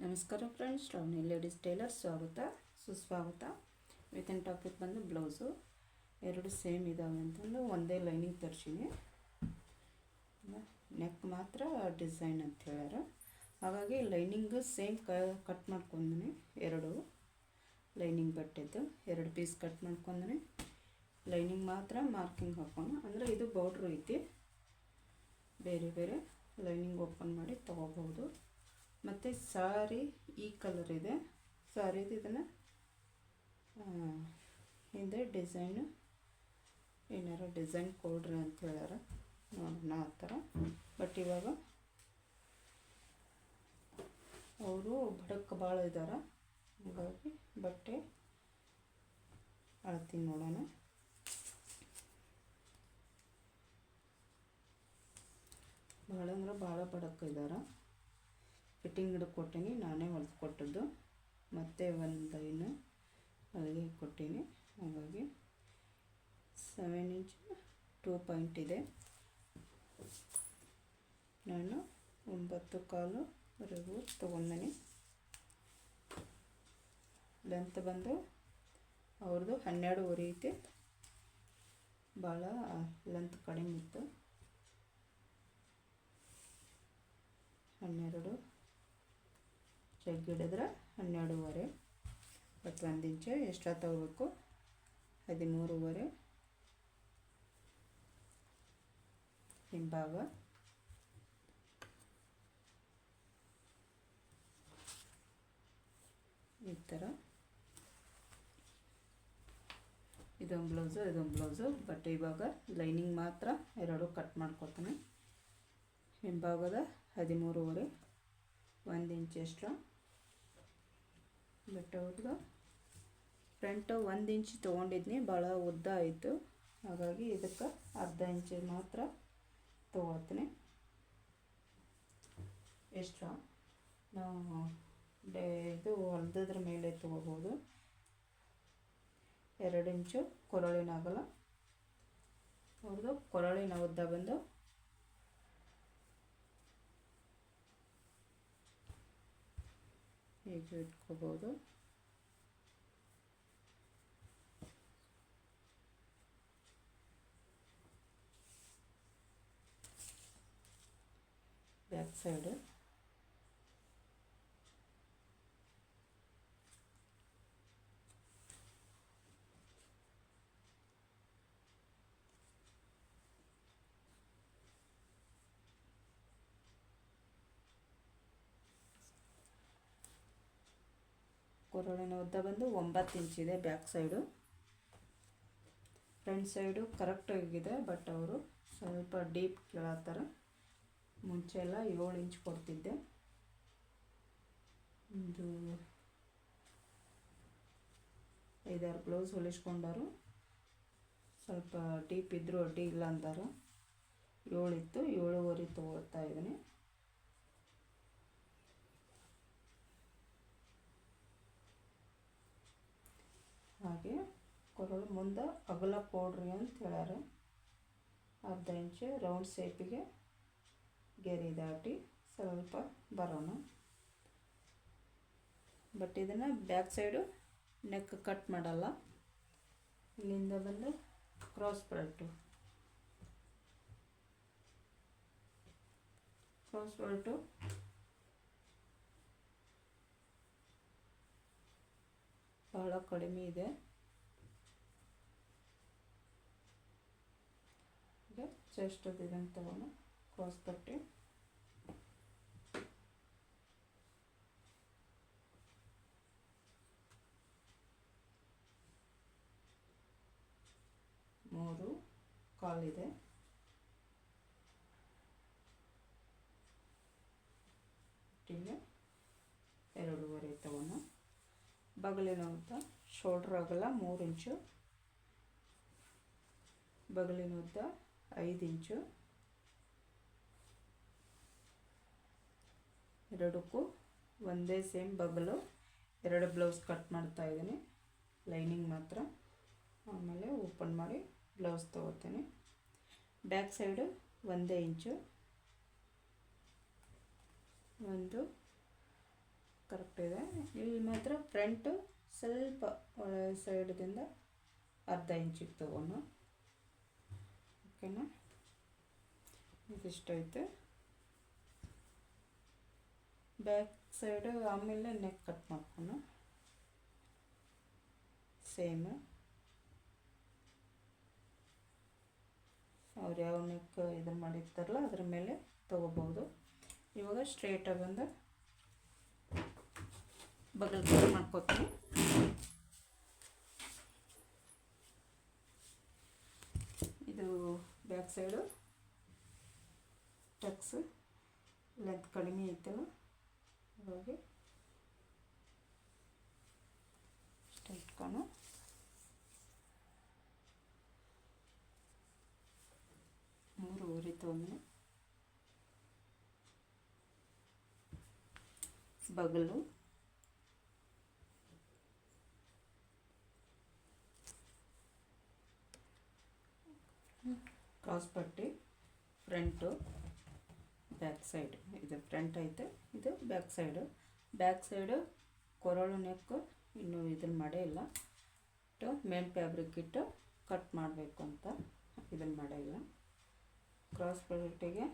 ನಮಸ್ಕಾರ friends, Shravani ladies tailor ಸ್ವಾಗತ ಸುಸ್ವಾಗತ. ಇವತ್ತಿನ ಟಾಪಿಕ್ ಬಂದು ಬ್ಲೌಸು ಎರಡು ಸೇಮ್ ಇದ್ದಾವೆ ಅಂತಂದು ಒಂದೇ ಲೈನಿಂಗ್ ತರಿಸೀನಿ. ನೆಕ್ ಮಾತ್ರ ಡಿಸೈನ್ ಅಂತ ಹೇಳ್ಯಾರ. ಹಾಗಾಗಿ ಲೈನಿಂಗು ಸೇಮ್ ಕಟ್ ಮಾಡ್ಕೊಂಡ್ನಿ. ಎರಡು ಲೈನಿಂಗ್ ಬಟ್ಟೆದ್ದು ಎರಡು ಪೀಸ್ ಕಟ್ ಮಾಡ್ಕೊಂಡ್ನಿ. ಲೈನಿಂಗ್ ಮಾತ್ರ ಮಾರ್ಕಿಂಗ್ ಹಾಕೋಣ. ಅಂದರೆ ಇದು ಬಾರ್ಡ್ರು ಐತಿ, ಬೇರೆ ಬೇರೆ ಲೈನಿಂಗ್ ಓಪನ್ ಮಾಡಿ ತೊಗೋಬೋದು. ಮತ್ತು ಸಾರಿ ಈ ಕಲರ್ ಇದೆ ಸಾರಿದು. ಇದನ್ನು ಹಿಂದೆ ಡಿಸೈನು ಏನಾರು ಡಿಸೈನ್ ಕೊಡ್ರಿ ಅಂತ ಹೇಳ್ಯಾರ, ನೋಡೋಣ ಆ ಥರ. ಬಟ್ ಇವಾಗ ಅವರು ಬಡಕ್ಕೆ ಭಾಳ ಇದ್ದಾರೆ, ಹಾಗಾಗಿ ಬಟ್ಟೆ ಅಳ್ತೀನಿ ನೋಡೋಣ. ಭಾಳ ಅಂದ್ರೆ ಭಾಳ ಬಡಕ್ಕೆ ಇದ್ದಾರೆ. ಫಿಟ್ಟಿಂಗ್ ಹಿಡಿದು ಕೊಟ್ಟೀನಿ, ನಾನೇ ಹೊಲ್ದು ಕೊಟ್ಟದ್ದು. ಮತ್ತು ಒಂದು ಲೈನು ಅಲ್ಲಿಗೆ ಕೊಟ್ಟೀನಿ. ಹಾಗಾಗಿ 7 ಇಂಚ್ 2 ಪಾಯಿಂಟ್ ಇದೆ. ನಾನು 9 ಕಾಲುವರೆಗೂ ತೊಗೊಂಡಿನಿ. ಲೆಂತ್ ಬಂದು ಅವ್ರದ್ದು 12 ಐತಿ. ಭಾಳ ಲೆಂತ್ ಕಡಿಮೆ ಇತ್ತು. 12 ಜಗ್ ಹಿಡಿದ್ರೆ 12.5. ಬಟ್ 1 ಇಂಚು ಎಕ್ಸ್ಟ್ರಾ ತಗೋಬೇಕು. 13.5 ಹಿಂಭಾಗ. ಈ ಥರ ಇದೊಂದು ಬ್ಲೌಸು ಇದೊಂದು ಬ್ಲೌಸು. ಬಟ್ ಇವಾಗ ಲೈನಿಂಗ್ ಮಾತ್ರ ಎರಡು ಕಟ್ ಮಾಡ್ಕೊತೀನಿ. ಹಿಂಭಾಗದ 13.5, 1 ಇಂಚ್ ಎಕ್ಸ್ಟ್ರಾ. ಬಟ್ ಅವ್ರದ್ದು ಫ್ರಂಟು 1 ಇಂಚ್ ತೊಗೊಂಡಿದ್ನಿ, ಭಾಳ ಉದ್ದ ಆಯಿತು. ಹಾಗಾಗಿ ಇದಕ್ಕೆ ಅರ್ಧ ಇಂಚ್ ಮಾತ್ರ ತೊಗೊಳ್ತೀನಿ ಎಕ್ಸ್ಟ್ರಾ. ನಾವು ಇದು ಹೊಲ್ದದ್ರ ಮೇಲೆ ತೊಗೋಬೋದು. 2 ಇಂಚು ಕೊರಳಿನ ಅಗಲ. ಅವ್ರದ್ದು ಕೊರಳಿನ ಉದ್ದ ಬಂದು ಹೀಗೆ ಇಟ್ಕೋಬೋದು. ಬ್ಯಾಕ್ ಸೈಡು ಕೊರಳಿನ ಉದ್ದ ಬಂದು 9 ಇಂಚಿದೆ ಬ್ಯಾಕ್ ಸೈಡು. ಫ್ರಂಟ್ ಸೈಡು ಕರೆಕ್ಟಾಗಿದೆ. ಬಟ್ ಅವರು ಸ್ವಲ್ಪ ಡೀಪ್ ಕೇಳತ್ತಾರ. ಮುಂಚೆ ಎಲ್ಲ 7 ಇಂಚ್ ಕೊಡ್ತಿದ್ದೆ. ಒಂದು 5-6 ಬ್ಲೌಸ್ ಹೊಲಿಸ್ಕೊಂಡರು. ಸ್ವಲ್ಪ ಡೀಪ್ ಇದ್ದರೂ ಅಡ್ಡಿ ಇಲ್ಲ ಅಂತಾರೆ. 7 ಇತ್ತು, 7.5 ತೊಗೊಳ್ತಾ ಇದ್ದೀನಿ. ಹಾಗೆ ಕೊರಳು ಮುಂದೆ ಅಗಲ ಕೊಡ್ರಿ ಅಂತ ಹೇಳ್ಯಾರ. ಅರ್ಧ ಇಂಚು ರೌಂಡ್ ಶೇಪಿಗೆ ಗೆರೆ ದಾಟಿ ಸ್ವಲ್ಪ ಬರೋಣ. ಬಟ್ ಇದನ್ನು ಬ್ಯಾಕ್ ಸೈಡು ನೆಕ್ ಕಟ್ ಮಾಡಲ್ಲ. ಇಲ್ಲಿಂದ ಬಂದು ಕ್ರಾಸ್ ಬೆಲ್ಟು ಭಾಳ ಕಡಿಮೆ ಇದೆ. ಈಗ ಚೆಸ್ಟ್ ಇದನ್ನು ತಗೋಣ. ಕ್ರಾಸ್ ಪಟ್ಟಿ ಮೂರು ಕಾಲಿದೆ. ಇಟ್ಟಿಗೆ 2.5 ತಗೋಣ. ಬಗಲಿನ ಉದ್ದ ಶೋಲ್ಡ್ರ್ ಅಗಲ 3 ಇಂಚು, ಬಗಲಿನ ಉದ್ದ 5 ಇಂಚು. ಎರಡಕ್ಕೂ ಒಂದೇ ಸೇಮ್ ಬಗಲು. 2 ಬ್ಲೌಸ್ ಕಟ್ ಮಾಡ್ತಾ ಇದ್ದೀನಿ, ಲೈನಿಂಗ್ ಮಾತ್ರ. ಆಮೇಲೆ ಓಪನ್ ಮಾಡಿ ಬ್ಲೌಸ್ ತೊಗೋತೀನಿ. ಬ್ಯಾಕ್ ಸೈಡು 1 ಇಂಚು, ಒಂದು ಕರೆಕ್ಟ್ ಇದೆ. ಇಲ್ಲಿ ಮಾತ್ರ ಫ್ರಂಟು ಸ್ವಲ್ಪ ಒಳ ಸೈಡ್ದಿಂದ ಅರ್ಧ ಇಂಚಿಗೆ ತೊಗೊಂಡು. ಓಕೆನಾ, ಇದಿಷ್ಟೈತೆ. ಬ್ಯಾಕ್ ಸೈಡು ಆಮೇಲೆ ನೆಕ್ ಕಟ್ ಮಾಡ್ಕೊಂಡು ಸೇಮ್ ಅವ್ರು ಯಾವ ನೆಕ್ ಇದನ್ನು ಮಾಡಿರ್ತಾರಲ್ಲ ಅದ್ರ ಮೇಲೆ ತೊಗೋಬೋದು. ಇವಾಗ ಸ್ಟ್ರೇಟಾಗಿ ಬಂದು ಬಗಲ್ ಕಟ್ ಮಾಡ್ಕೊತೀನಿ. ಇದು ಬ್ಯಾಕ್ ಸೈಡು ಟಕ್ಸ್ ಲೆಂತ್ ಕಡಿಮೆ ಐತಲ್ಲ, ಹಾಗಾಗಿ ಇಷ್ಟ ಇಟ್ಕೊಂಡು ಮೂರುವರೆ ತೊಗೊಂಡು ಬಗಲು ಕ್ರಾಸ್ ಪಟ್ಟಿ ಫ್ರಂಟು ಬ್ಯಾಕ್ ಸೈಡ್. ಇದು ಫ್ರಂಟ್ ಐತೆ, ಇದು ಬ್ಯಾಕ್ ಸೈಡು. ಬ್ಯಾಕ್ ಸೈಡು ಕೊರಳು ನೆಕ್ಕು ಇನ್ನೂ ಇದನ್ನು ಮಾಡೇ ಇಲ್ಲ. ಮೇನ್ ಫ್ಯಾಬ್ರಿಕ್ ಇಟ್ಟು ಕಟ್ ಮಾಡಬೇಕು ಅಂತ ಇದನ್ನು ಮಾಡೇ ಇಲ್ಲ. ಕ್ರಾಸ್ ಪಟ್ಟಿಗೆ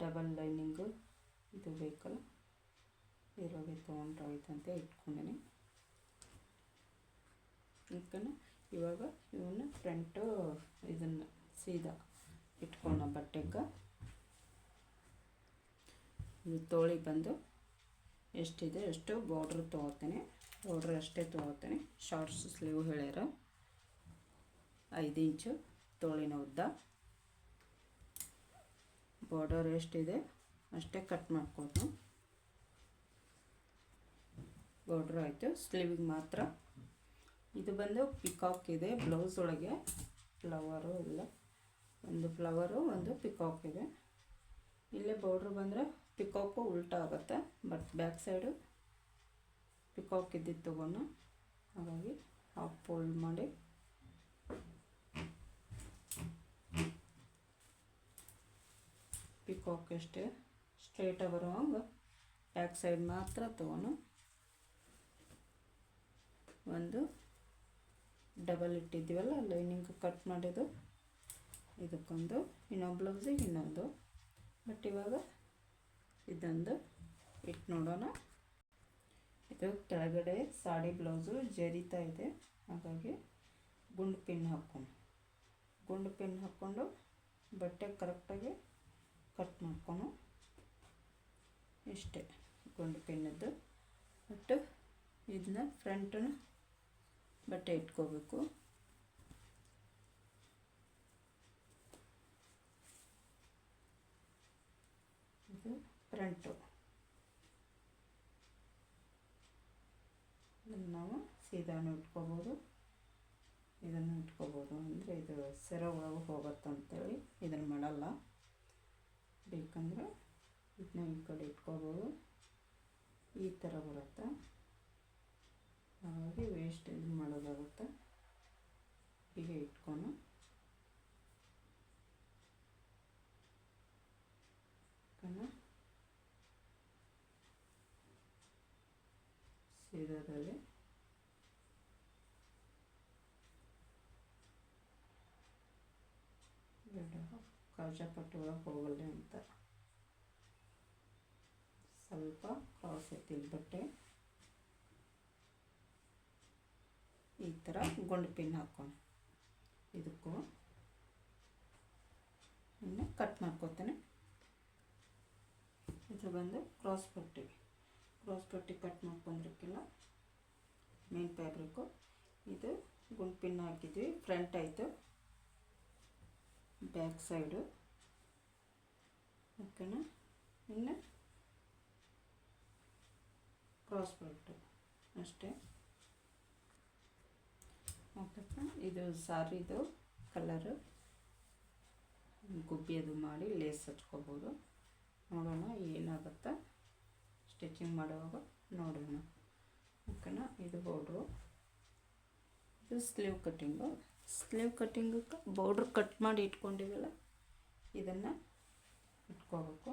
ಡಬಲ್ ಲೈನಿಂಗು ಇದು ಬೇಕಲ್ಲ, ಇರೋಗೆ ತೊಗೊಂಡ್ರೆ ಆಯ್ತಂತ ಇಟ್ಕೊಂಡಿನಿ. ಓಕೆನಾ, ಇವಾಗ ಇವನ್ನ ಫ್ರಂಟು ಇದನ್ನು ಸೀದಾ ಇಟ್ಕೊಳ್ಳೋ ಬಟ್ಟೆಗೆ ಇದು ತೋಳಿ ಬಂದು ಎಷ್ಟಿದೆ ಅಷ್ಟು ಬಾರ್ಡ್ರ್ ತೊಗೋತೀನಿ. ಬಾರ್ಡ್ರ್ ಅಷ್ಟೇ ತೊಗೋತೀನಿ. ಶಾರ್ಟ್ಸ್ ಸ್ಲೀವ್ ಹೇಳ್ಯಾರ 5 ಇಂಚು ತೋಳಿನ ಉದ್ದ. ಬಾರ್ಡರ್ ಎಷ್ಟಿದೆ ಅಷ್ಟೇ ಕಟ್ ಮಾಡ್ಕೊಂಡು ಬಾರ್ಡ್ರ್ ಆಯಿತು. ಸ್ಲೀವಿಗೆ ಮಾತ್ರ ಇದು ಬಂದು ಪಿಕಾಕ್ ಇದೆ. ಬ್ಲೌಸ್ ಒಳಗೆ ಫ್ಲವರು ಇಲ್ಲ, ಒಂದು ಫ್ಲವರು ಒಂದು ಪಿಕಾಕ್ ಇದೆ. ಇಲ್ಲೇ ಬಾರ್ಡ್ರ್ ಬಂದರೆ ಪಿಕಾಕು ಉಲ್ಟಾ ಆಗುತ್ತೆ, ಬಟ್ ಬ್ಯಾಕ್ ಸೈಡು ಪಿಕಾಕ್ ಇದ್ದಿದ್ದು ತೊಗೊಂಡು, ಹಾಗಾಗಿ ಹಾಫ್ ಫೋಲ್ಡ್ ಮಾಡಿ ಪಿಕಾಕ್ ಅಷ್ಟೇ ಸ್ಟ್ರೇಟಾಗಿ ಬರುವಂಗೆ ಬ್ಯಾಕ್ ಸೈಡ್ ಮಾತ್ರ ತೊಗೊಂಡು ಒಂದು ಡಬಲ್ ಇಟ್ಟಿದ್ದೀವಲ್ಲ ಲೈನಿಂಗ್ ಕಟ್ ಮಾಡಿದ್ದು, ಇದಕ್ಕೊಂದು ಇನ್ನೊಂದು ಬ್ಲೌಸಿಗೆ ಇನ್ನೊಂದು. ಬಟ್ ಇವಾಗ ಇದೊಂದು ಇಟ್ಟು ನೋಡೋಣ. ಇದು ಕೆಳಗಡೆ ಸಾಡಿ ಬ್ಲೌಸು ಜರಿತಾ ಇದೆ, ಹಾಗಾಗಿ ಗುಂಡು ಪಿನ್ ಹಾಕ್ಕೊಂಡು ಬಟ್ಟೆ ಕರೆಕ್ಟಾಗಿ ಕಟ್ ಮಾಡ್ಕೊಂಡು ಇಷ್ಟೇ ಗುಂಡು ಪಿನ್ನದ್ದು. ಬಟ್ ಇದನ್ನ ಫ್ರಂಟನ್ನು ಬಟ್ಟೆ ಇಟ್ಕೋಬೇಕು. ಇದು ಫ್ರಂಟು, ಇದನ್ನು ನಾವು ಸೀದಾನು ಇಟ್ಕೋಬೋದು, ಇದನ್ನು ಇಟ್ಕೋಬೋದು. ಅಂದರೆ ಇದು ಸೆರೆ ಒಳಗೆ ಹೋಗುತ್ತಂತೇಳಿ ಇದನ್ನು ಮಾಡಲ್ಲ. ಬೇಕಂದರೆ ಇದನ್ನ ಈ ಕಡೆ ಇಟ್ಕೋಬೋದು, ಈ ಥರ ಬರುತ್ತೆ. ಹಾಗಾಗಿ ವೇಸ್ಟ್ ಇದು ಮಾಡೋದಾಗುತ್ತೆ. ಹೀಗೆ ಇಟ್ಕೊಂಡು ಸೀದಾದಲ್ಲಿ ಕಾಜಾಪಟ್ಟಿ ಒಳಗೆ ಹೋಗಲ್ಲ ಅಂತ ಸ್ವಲ್ಪ ಕ್ರಾಸ್ ಎತ್ತಿದ ಬಟ್ಟೆ ಈ ಥರ ಗುಂಡು ಪಿನ್ ಹಾಕ್ಕೊಂಡು ಇದಕ್ಕೂ ಇನ್ನು ಕಟ್ ಮಾಡ್ಕೊತೇನೆ. ಇದು ಬಂದು ಕ್ರಾಸ್ ಪಟ್ಟಿ ಕಟ್ ಮಾಡ್ಕೊಂಡಿರಕ್ಕಿಲ್ಲ, ಮೇನ್ ಫ್ಯಾಬ್ರಿಕ್ಕು. ಇದು ಗುಂಡು ಪಿನ್ ಹಾಕಿದ್ವಿ, ಫ್ರಂಟ್ ಆಯಿತು, ಬ್ಯಾಕ್ ಸೈಡು. ಓಕೆನಾ, ಇನ್ನು ಕ್ರಾಸ್ ಪಟ್ಟು ಅಷ್ಟೇ. ಓಕೆಪ್ಪ, ಇದು ಸಾರಿದು ಕಲರು ಗುಬ್ಬಿ ಅದು ಮಾಡಿ ಲೇಸ್ ಹಚ್ಕೋಬೋದು. ನೋಡೋಣ ಏನಾಗುತ್ತಾ ಸ್ಟಿಚಿಂಗ್ ಮಾಡುವಾಗ ನೋಡೋಣ. ಓಕೆನಾ, ಇದು ಬಾರ್ಡ್ರು, ಇದು ಸ್ಲೀವ್ ಕಟ್ಟಿಂಗಕ್ಕೆ ಬಾರ್ಡ್ರ್ ಕಟ್ ಮಾಡಿ ಇಟ್ಕೊಂಡಿವಲ್ಲ ಇದನ್ನು ಇಟ್ಕೋಬೇಕು.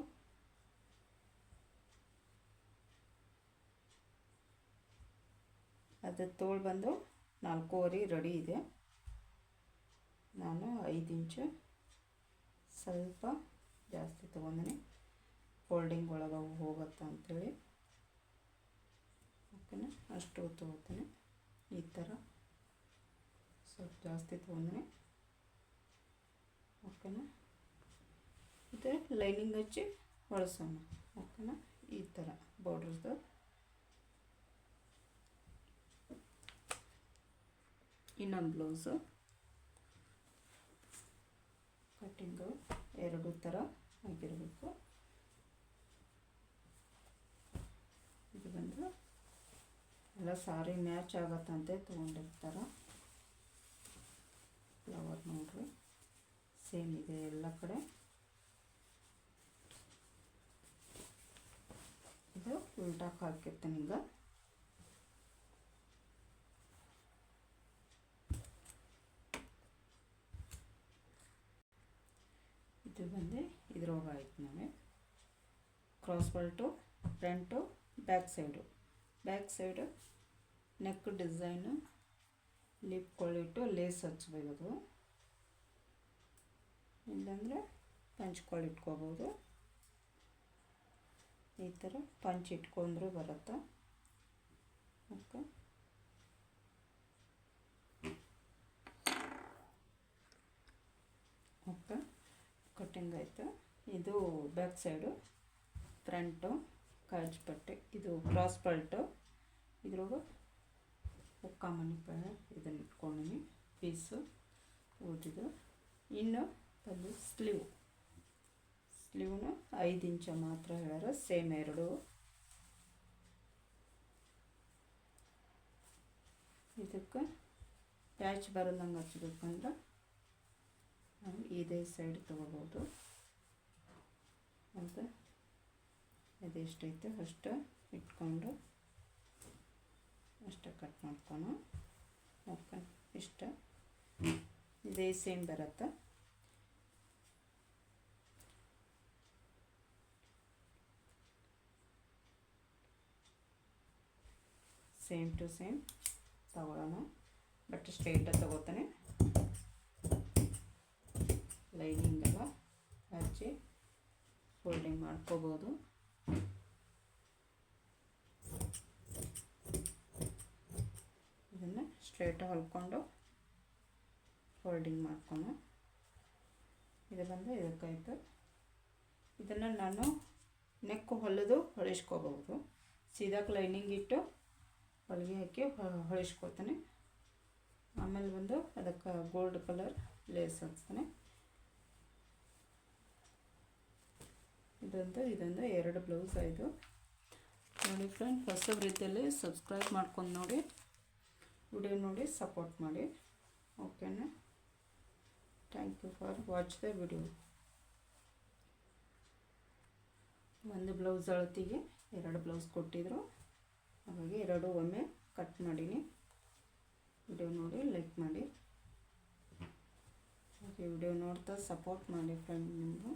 ಅದು ತೋಳು ಬಂದು 4.5 ರೆಡಿ ಇದೆ. ನಾನು 5 ಇಂಚು ಸ್ವಲ್ಪ ಜಾಸ್ತಿ ತೊಗೊಂಡಿನಿ, ಫೋಲ್ಡಿಂಗ್ ಒಳಗೆ ಹೋಗುತ್ತೆ ಅಂಥೇಳಿ. ಓಕೆನಾ, ಅಷ್ಟು ತೊಗೋತೀನಿ. ಈ ಥರ ಸ್ವಲ್ಪ ಜಾಸ್ತಿ ತೊಗೊಂಡಿನಿ. ಓಕೆನಾ, ಮತ್ತು ಲೈನಿಂಗ್ ಹಚ್ಚಿ ಹೊಳ್ಸೋಣ. ಓಕೆನಾ, ಈ ಥರ ಬಾರ್ಡ್ರದ್ದು. ಇನ್ನೊಂದು ಬ್ಲೌಸು ಕಟ್ಟಿಂಗು 2 ಥರ ಆಗಿರಬೇಕು. ಇದು ಬಂದು ಎಲ್ಲ ಸಾರಿ ಮ್ಯಾಚ್ ಆಗತ್ತಂತೆ ತೊಗೊಂಡಿರ್ತಾರೆ. ಫ್ಲವರ್ ನೋಡ್ರಿ ಸೇಮ್ ಇದೆ ಎಲ್ಲ ಕಡೆ. ಇದು ಉಲ್ಟಾಕ್ ಹಾಕಿರ್ತೀನಿ ಈಗ. ಇದು ಬಂದು ಇದ್ರೊಳಗೆ ಆಯ್ತು. ನಾವೇ cross belt, front, back side neck design lip ಕೊಳ್ಳಿಟ್ಟು ಲೇಸ್ ಹಚ್ಬೇಕು. ಇಲ್ಲಾಂದರೆ ಪಂಚ್ ಕೊಳ್ಳಿಟ್ಕೋಬೋದು. ಈ ಥರ ಪಂಚ್ ಇಟ್ಕೊಂಡ್ರೂ ಬರುತ್ತೆ. ಓಕೆ, ಓಕೆ, ಕಟ್ಟಿಂಗ್ ಆಯಿತು. ಇದು ಬ್ಯಾಕ್ ಸೈಡು, ಫ್ರಂಟು ಕಾಜ್ ಪಟ್ಟೆ. ಇದು ಕ್ರಾಸ್ ಬೆಲ್ಟು, ಇದ್ರೊಳಗೆ ಉಕ್ಕ ಮನಿ ಇದನ್ನು ಇಟ್ಕೊಂಡಿನಿ ಪೀಸು ಓದಿದ್ದು. ಇನ್ನು ಬಂದು ಸ್ಲೀವ್ನ 5 ಇಂಚು ಮಾತ್ರ ಹೇಳ್ಯಾರ, ಸೇಮ್ 2. ಇದಕ್ಕೆ ಪ್ಯಾಚ್ ಬರದಂಗೆ ಹಚ್ಬೇಕಂದ್ರೆ ನಾವು ಇದೇ ಸೈಡ್ ತೊಗೋಬೋದು. ಮತ್ತು ಅದೆಷ್ಟೈತೆ ಅಷ್ಟು ಇಟ್ಕೊಂಡು ಅಷ್ಟು ಕಟ್ ಮಾಡ್ಕೊಳೋ. ಓಕೆ, ಇಷ್ಟ ಇದೇ ಸೇಮ್ ಬರುತ್ತೆ. ಸೇಮ್ ಟು ಸೇಮ್ ತಗೊಳ್ಳೋಣ. ಬಟ್ ಸ್ಟ್ರೈಟಾಗಿ ತಗೋತಾನೆ. ಲೈನಿಂಗ್ ಎಲ್ಲ ಹಚ್ಚಿ ಫೋಲ್ಡಿಂಗ್ ಮಾಡ್ಕೋಬೋದು. ಇದನ್ನು ಸ್ಟ್ರೈಟಾಗಿ ಹೊಲ್ಕೊಂಡು ಫೋಲ್ಡಿಂಗ್ ಮಾಡ್ಕೊಂಡು ಇದು ಬಂದು ಇದಕ್ಕಾಯ್ತು. ಇದನ್ನು ನಾನು ನೆಕ್ ಹೊಲಿಸ್ಕೋಬೋದು. ಸೀದಾಕ್ಕೆ ಲೈನಿಂಗ್ ಇಟ್ಟು ಹೊಲಿಗೆ ಹಾಕಿ ಹೊಲಿಸ್ಕೊತೀನಿ. ಆಮೇಲೆ ಬಂದು ಅದಕ್ಕೆ ಗೋಲ್ಡ್ ಕಲರ್ ಲೇಸ್ ಹಚ್ತಾನೆ. ಇದೊಂದು 2 ಬ್ಲೌಸ್ ಆಯಿತು ನೋಡಿ ಫ್ರೆಂಡ್. ಹೊಸ ರೀತಿಯಲ್ಲಿ ಸಬ್ಸ್ಕ್ರೈಬ್ ಮಾಡ್ಕೊಂಡು ನೋಡಿ, ವಿಡಿಯೋ ನೋಡಿ ಸಪೋರ್ಟ್ ಮಾಡಿ. ಓಕೆನಾ, thank you for watch the video. ಒಂದು ಬ್ಲೌಸ್ ಅಳತಿಗೆ 2 ಬ್ಲೌಸ್ ಕೊಟ್ಟಿದ್ರು, ಹಾಗಾಗಿ 2 ಒಮ್ಮೆ ಕಟ್ ಮಾಡೀನಿ. ವಿಡಿಯೋ ನೋಡಿ ಲೈಕ್ ಮಾಡಿ. ಓಕೆ, ವಿಡಿಯೋ ನೋಡ್ತಾ ಸಪೋರ್ಟ್ ಮಾಡಿ ಫ್ರೆಂಡ್. ನಿಮ್ಮದು